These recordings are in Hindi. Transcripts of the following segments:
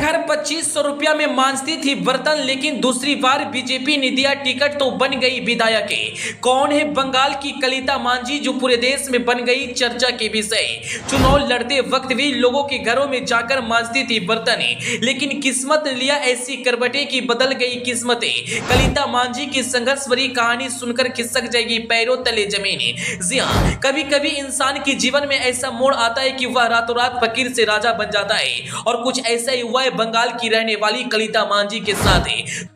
घर 2500 रुपया में मांजती थी बर्तन, लेकिन दूसरी बार बीजेपी ने दिया टिकट तो बन गई विधायक। कौन है बंगाल की कलिता मांझी जो पूरे देश में बन गई चर्चा के विषय। चुनाव लड़ते वक्त भी लोगों के घरों में जाकर मांजती थी बर्तन, लेकिन किस्मत ने लिया ऐसी करवटें कि बदल गई किस्मतें। कलिता मांझी की संघर्ष भरी कहानी सुनकर खिसक जाएगी पैरों तले जमीन। जी हाँ, कभी कभी इंसान के जीवन में ऐसा मोड़ आता है कि वह रातों रात फकीर से राजा बन जाता है, और कुछ ऐसा ही हुआ है बंगाल की रहने वाली कलिता मांझी के साथ।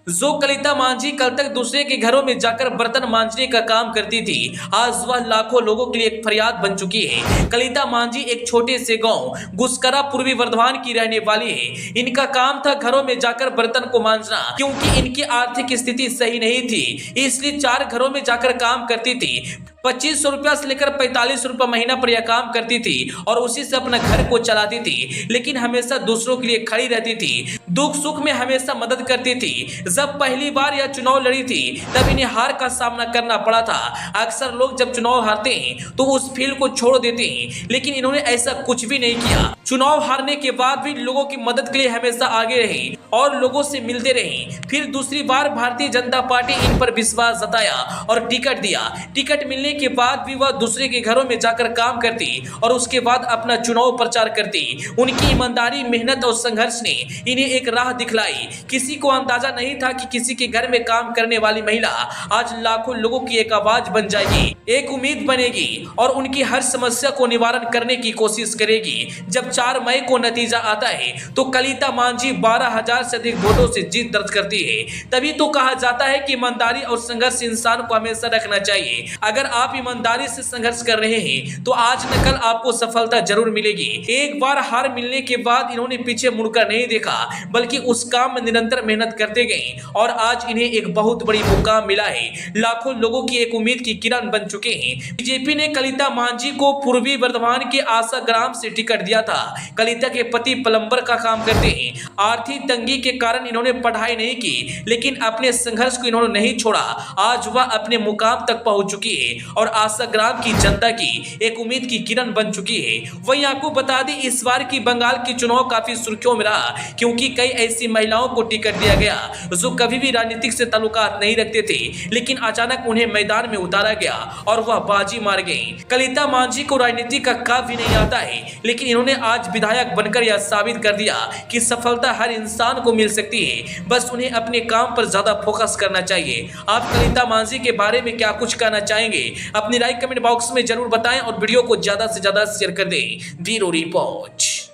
जो कलिता मांझी कल तक दूसरे के घरों में जाकर बर्तन मांजने का काम करती थी, आज वह लाखों लोगों के लिए एक फरियाद बन चुकी है। कलिता मांझी एक छोटे से गांव गुस्करा पूर्वी वर्धमान की रहने वाली है। इनका काम था घरों में जाकर बर्तन को मांजना, क्योंकि इनकी आर्थिक स्थिति सही नहीं थी, इसलिए 4 घरों में जाकर काम करती थी। 2500 रुपया से लेकर 45 रुपया महीना पर यह काम करती थी और उसी से अपना घर को चलाती थी, लेकिन हमेशा दूसरों के लिए खड़ी रहती थी, दुख सुख में हमेशा मदद करती थी। जब पहली बार यह चुनाव लड़ी थी तब इन्हें हार का सामना करना पड़ा था। अक्सर लोग जब चुनाव हारते हैं तो उस फील्ड को छोड़ देते हैं, लेकिन इन्होंने ऐसा कुछ भी नहीं किया। चुनाव हारने के बाद भी लोगों की मदद के लिए हमेशा आगे रही और लोगों से मिलते रही। फिर दूसरी बार भारतीय जनता पार्टी इन पर विश्वास जताया और टिकट दिया। टिकट मिलने के बाद भी वह दूसरे के घरों में जाकर काम करती और उसके बाद अपना चुनाव प्रचार करती। उनकी ईमानदारी, मेहनत और संघर्ष ने इन्हें एक राह दिखलाई। किसी को अंदाजा नहीं था कि किसी के घर में काम करने वाली महिला आज लाखों लोगों की एक आवाज बन जाएगी, एक उम्मीद बनेगी और उनकी हर समस्या को निवारण करने की कोशिश करेगी। जब 4 मई को नतीजा आता है तो कलिता मांझी 12,000 से अधिक वोटों से जीत दर्ज करती है। तभी तो कहा जाता है कि ईमानदारी और संघर्ष इंसान को हमेशा रखना चाहिए। अगर आप ईमानदारी से संघर्ष कर रहे हैं तो आज न कल आपको सफलता जरूर मिलेगी। एक बार हार मिलने के बाद इन्होंने पीछे मुड़कर नहीं देखा, बल्कि उस काम में निरंतर मेहनत करते गए और आज इन्हें एक बहुत बड़ी मुकाम मिला है। लाखों लोगों की एक उम्मीद की किरण बन चुके हैं। बीजेपी ने कलिता मांझी को पूर्वी वर्धमान के आशा ग्राम से टिकट दिया था। कलिता के पति प्लम्बर का काम करते हैं। आर्थिक तंगी के कारण इन्होंने पढ़ाई नहीं की, लेकिन अपने संघर्ष को इन्होंने नहीं छोड़ा। आज वह अपने मुकाम तक पहुंच चुकी है और आशा ग्राम की जनता की एक उम्मीद की किरण बन चुकी है। वहीं आपको बता दें, इस बार की बंगाल की चुनाव काफी सुर्खियों में रहा, क्योंकि कई ऐसी महिलाओं को टिकट दिया गया जो कभी भी राजनीतिक से ताल्लुकात नहीं रखते थे, लेकिन अचानक उन्हें मैदान में उतारा गया और वह बाजी मार गई। कलिता मांझी को राजनीति का काफी नहीं आता है, लेकिन इन्होंने आज विधायक बनकर यह साबित कर दिया कि सफलता हर इंसान को मिल सकती है, बस उन्हें अपने काम पर ज्यादा फोकस करना चाहिए। आप कलिता मांझी के बारे में क्या कुछ कहना चाहेंगे? अपनी राय कमेंट बॉक्स में जरूर बताएं और वीडियो को ज्यादा से ज्यादा शेयर कर दें। Bureau report.